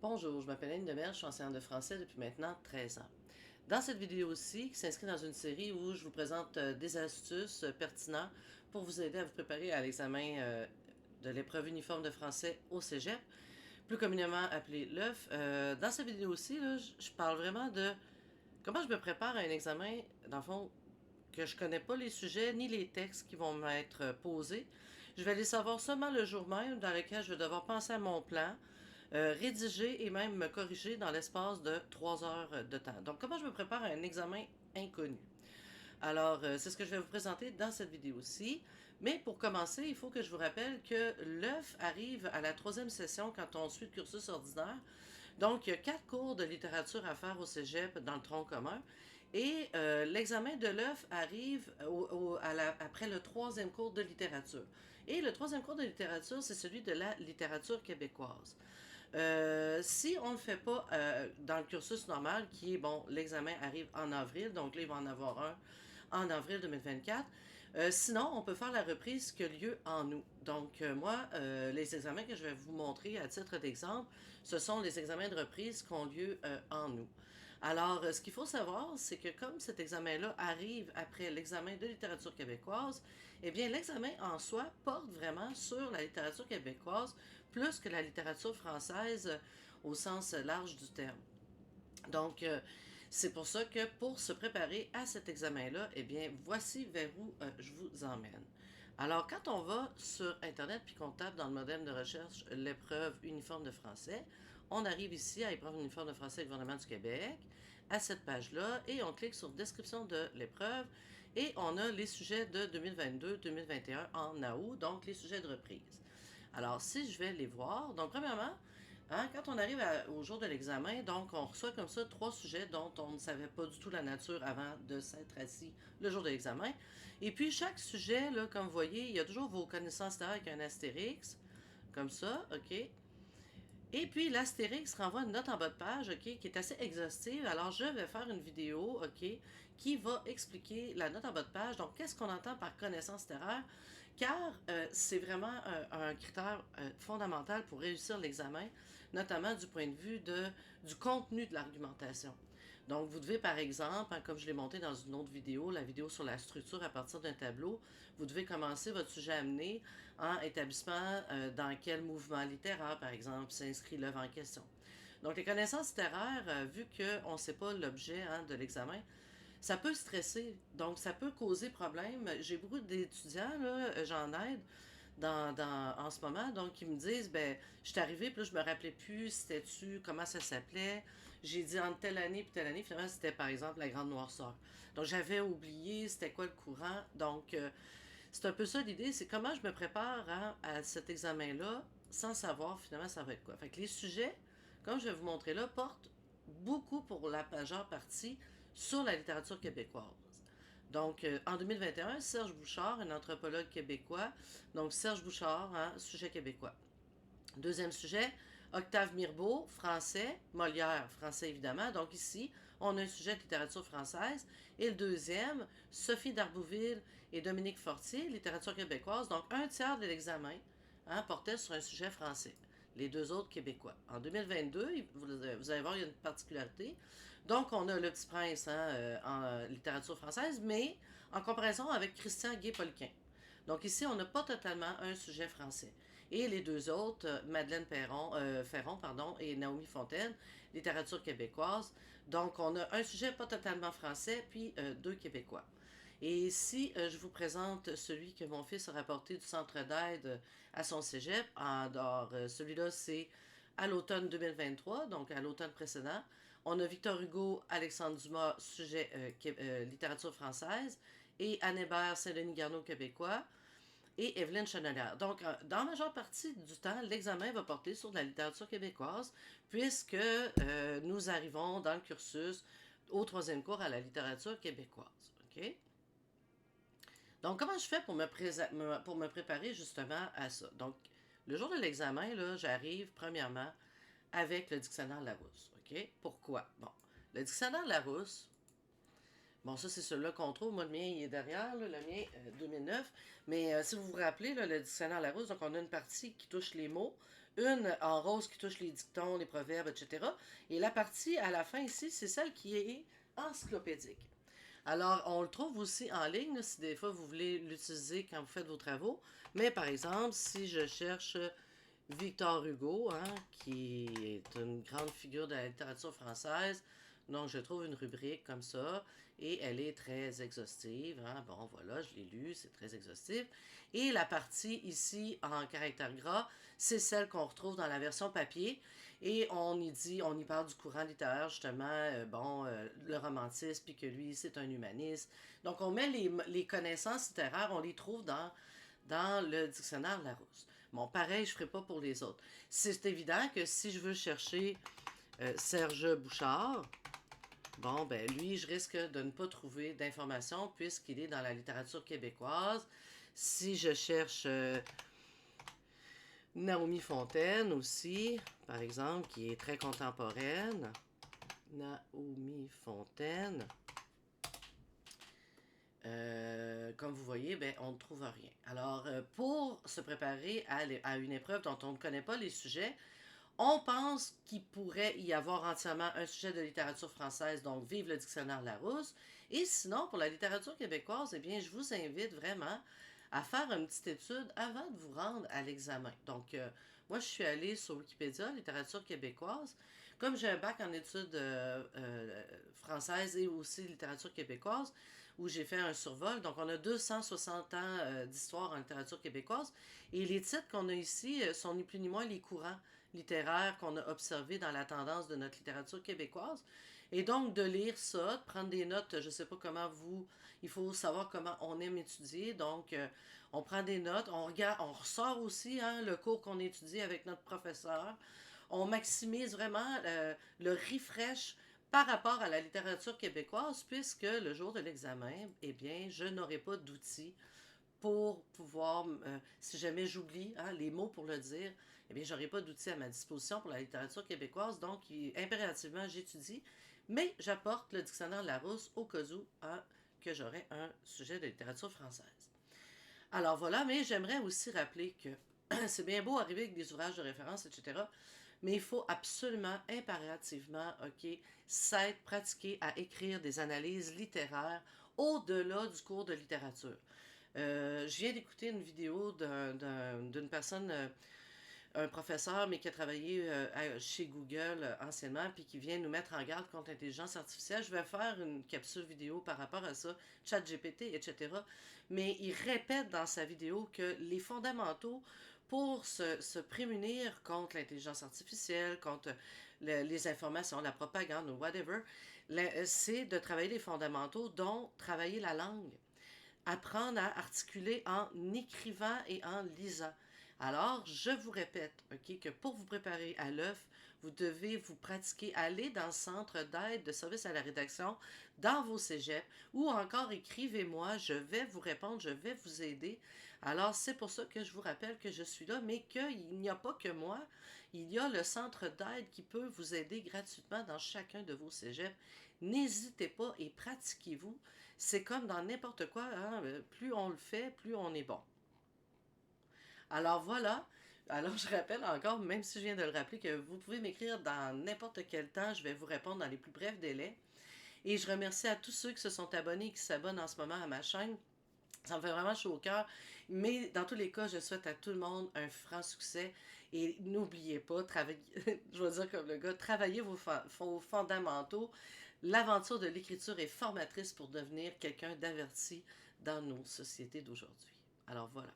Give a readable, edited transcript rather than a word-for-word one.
Bonjour, je m'appelle Anne Demers, je suis enseignante de français depuis maintenant 13 ans. Dans cette vidéo-ci, qui s'inscrit dans une série où je vous présente des astuces pertinentes pour vous aider à vous préparer à l'examen de l'épreuve uniforme de français au cégep, plus communément appelé l'EUF. Dans cette vidéo-ci, je parle vraiment de comment je me prépare à un examen, dans le fond, que je connais pas les sujets ni les textes qui vont m'être posés. Je vais les savoir seulement le jour même, dans lequel je vais devoir penser à mon plan, rédiger et même me corriger dans l'espace de 3 heures de temps. Donc, comment je me prépare à un examen inconnu? Alors, c'est ce que je vais vous présenter dans cette vidéo-ci. Mais pour commencer, il faut que je vous rappelle que l'œuf arrive à la troisième session quand on suit le cursus ordinaire. Donc, il y a 4 cours de littérature à faire au cégep dans le tronc commun. Et l'examen de l'œuf arrive après le troisième cours de littérature. Et le troisième cours de littérature, c'est celui de la littérature québécoise. Si on ne le fait pas dans le cursus normal, qui est, bon, l'examen arrive en avril, donc là, il va en avoir un en avril 2024. Sinon, on peut faire la reprise qui a lieu en août. Donc, moi, les examens que je vais vous montrer à titre d'exemple, ce sont les examens de reprise qui ont lieu en août. Alors, ce qu'il faut savoir, c'est que comme cet examen-là arrive après l'examen de littérature québécoise, eh bien, l'examen en soi porte vraiment sur la littérature québécoise plus que la littérature française au sens large du terme. Donc, c'est pour ça que pour se préparer à cet examen-là, eh bien, voici vers où je vous emmène. Alors, quand on va sur Internet puis qu'on tape dans le modèle de recherche l'épreuve uniforme de français, on arrive ici à l'épreuve uniforme de français gouvernement du Québec, à cette page-là, et on clique sur description de l'épreuve, et on a les sujets de 2022-2021 en août, donc les sujets de reprise. Alors, si je vais les voir, donc premièrement, hein, quand on arrive au jour de l'examen, donc on reçoit comme ça 3 sujets dont on ne savait pas du tout la nature avant de s'être assis le jour de l'examen. Et puis chaque sujet, là, comme vous voyez, il y a toujours vos connaissances littéraires avec un astérix, comme ça, OK? Et puis l'astérix renvoie une note en bas de page, OK, qui est assez exhaustive. Alors je vais faire une vidéo, OK, qui va expliquer la note en bas de page. Donc qu'est-ce qu'on entend par connaissance littéraire? Car c'est vraiment un critère fondamental pour réussir l'examen, notamment du point de vue du contenu de l'argumentation. Donc, vous devez, par exemple, hein, comme je l'ai monté dans une autre vidéo, la vidéo sur la structure à partir d'un tableau, vous devez commencer votre sujet amené en établissement dans quel mouvement littéraire, par exemple, s'inscrit l'œuvre en question. Donc, les connaissances littéraires, vu qu'on ne sait pas l'objet hein, de l'examen, ça peut stresser, donc ça peut causer problème. J'ai beaucoup d'étudiants, là, j'en aide en ce moment, donc ils me disent, ben, je suis arrivée, puis là, je me rappelais plus, c'était-tu, comment ça s'appelait. J'ai dit entre telle année puis telle année, finalement, c'était par exemple la Grande Noirceur. Donc j'avais oublié c'était quoi le courant, donc c'est un peu ça l'idée, c'est comment je me prépare à cet examen-là sans savoir finalement ça va être quoi. Fait que les sujets, comme je vais vous montrer là, portent beaucoup pour la majeure partie sur la littérature québécoise. Donc, en 2021, Serge Bouchard, un anthropologue québécois. Donc, Serge Bouchard, hein, sujet québécois. Deuxième sujet, Octave Mirbeau, français, Molière, français évidemment. Donc ici, on a un sujet de littérature française. Et le deuxième, Sophie d'Arbouville et Dominique Fortier, littérature québécoise. Donc un tiers de l'examen hein, portait sur un sujet français. Les deux autres québécois. En 2022, vous allez voir, il y a une particularité. Donc, on a Le Petit Prince hein, en littérature française, mais en comparaison avec Christian Gué-Polquin. Donc ici, on n'a pas totalement un sujet français. Et les deux autres, Madeleine Ferron pardon, et Naomi Fontaine, littérature québécoise. Donc on a un sujet pas totalement français, puis deux québécois. Et si je vous présente celui que mon fils a rapporté du centre d'aide à son cégep, alors celui-là c'est à l'automne 2023, donc à l'automne précédent. On a Victor Hugo, Alexandre Dumas, sujet littérature française, et Anne Hébert, Saint-Denis Garneau, québécois, et Evelyne Chenelière. Donc, dans la majeure partie du temps, l'examen va porter sur de la littérature québécoise, puisque nous arrivons dans le cursus au troisième cours à la littérature québécoise. OK? Donc, comment je fais pour me préparer justement à ça? Donc, le jour de l'examen, là, j'arrive premièrement avec le dictionnaire Larousse. OK? Pourquoi? Bon, le dictionnaire Larousse, bon, ça, c'est celui-là qu'on trouve. Moi, le mien, il est derrière, là, le mien, 2009. Mais si vous vous rappelez, là, le dictionnaire Larousse, donc on a une partie qui touche les mots, une en rose qui touche les dictons, les proverbes, etc. Et la partie à la fin ici, c'est celle qui est encyclopédique. Alors, on le trouve aussi en ligne, là, si des fois vous voulez l'utiliser quand vous faites vos travaux. Mais par exemple, si je cherche Victor Hugo, hein, qui est une grande figure de la littérature française, donc je trouve une rubrique comme ça, et elle est très exhaustive. Hein. Bon, voilà, je l'ai lu, c'est très exhaustif. Et la partie ici en caractère gras, c'est celle qu'on retrouve dans la version papier. Et on y parle du courant littéraire, justement, le romantisme, puis que lui, c'est un humaniste. Donc, on met les connaissances littéraires, on les trouve dans le dictionnaire Larousse. Bon, pareil, je ne ferai pas pour les autres. C'est évident que si je veux chercher Serge Bouchard, bon, ben lui, je risque de ne pas trouver d'informations puisqu'il est dans la littérature québécoise. Si je cherche Naomi Fontaine aussi, par exemple, qui est très contemporaine. Naomi Fontaine. Comme vous voyez, ben, on ne trouve rien. Alors, pour se préparer à une épreuve dont on ne connaît pas les sujets, on pense qu'il pourrait y avoir entièrement un sujet de littérature française, donc vive le dictionnaire Larousse. Et sinon, pour la littérature québécoise, eh bien, je vous invite vraiment à faire une petite étude avant de vous rendre à l'examen. Donc, moi, je suis allée sur Wikipédia, littérature québécoise. Comme j'ai un bac en études françaises et aussi littérature québécoise, où j'ai fait un survol, donc on a 260 ans d'histoire en littérature québécoise. Et les titres qu'on a ici sont ni plus ni moins les courants littéraires qu'on a observés dans la tendance de notre littérature québécoise. Et donc, de lire ça, de prendre des notes, je ne sais pas comment vous... Il faut savoir comment on aime étudier. Donc, on prend des notes, on regarde, on ressort aussi hein, le cours qu'on étudie avec notre professeur. On maximise vraiment le refresh par rapport à la littérature québécoise, puisque le jour de l'examen, eh bien, je n'aurai pas d'outils pour pouvoir, si jamais j'oublie hein, les mots pour le dire, eh bien, j'aurai pas d'outils à ma disposition pour la littérature québécoise, donc impérativement, j'étudie, mais j'apporte le dictionnaire Larousse au cas où hein, que j'aurai un sujet de littérature française. Alors voilà, mais j'aimerais aussi rappeler que c'est bien beau arriver avec des ouvrages de référence, etc., mais il faut absolument, impérativement, OK, s'être pratiqué à écrire des analyses littéraires au-delà du cours de littérature. Je viens d'écouter une vidéo d'une personne, un professeur, mais qui a travaillé chez Google anciennement, puis qui vient nous mettre en garde contre l'intelligence artificielle. Je vais faire une capsule vidéo par rapport à ça, ChatGPT, etc. Mais il répète dans sa vidéo que les fondamentaux pour se prémunir contre l'intelligence artificielle, contre les informations, la propagande ou whatever, c'est de travailler les fondamentaux, dont travailler la langue, apprendre à articuler en écrivant et en lisant. Alors, je vous répète, OK, que pour vous préparer à l'œuf, vous devez vous pratiquer, aller dans le centre d'aide de service à la rédaction, dans vos cégeps, ou encore écrivez-moi, je vais vous répondre, je vais vous aider. Alors, c'est pour ça que je vous rappelle que je suis là, mais qu'il n'y a pas que moi, il y a le centre d'aide qui peut vous aider gratuitement dans chacun de vos cégeps. N'hésitez pas et pratiquez-vous. C'est comme dans n'importe quoi, hein, plus on le fait, plus on est bon. Alors voilà. Alors je rappelle encore, même si je viens de le rappeler, que vous pouvez m'écrire dans n'importe quel temps, je vais vous répondre dans les plus brefs délais. Et je remercie à tous ceux qui se sont abonnés et qui s'abonnent en ce moment à ma chaîne. Ça me fait vraiment chaud au cœur. Mais dans tous les cas, je souhaite à tout le monde un franc succès. Et n'oubliez pas, travaillez, je vais dire comme le gars, travaillez vos fondamentaux. L'aventure de l'écriture est formatrice pour devenir quelqu'un d'averti dans nos sociétés d'aujourd'hui. Alors voilà.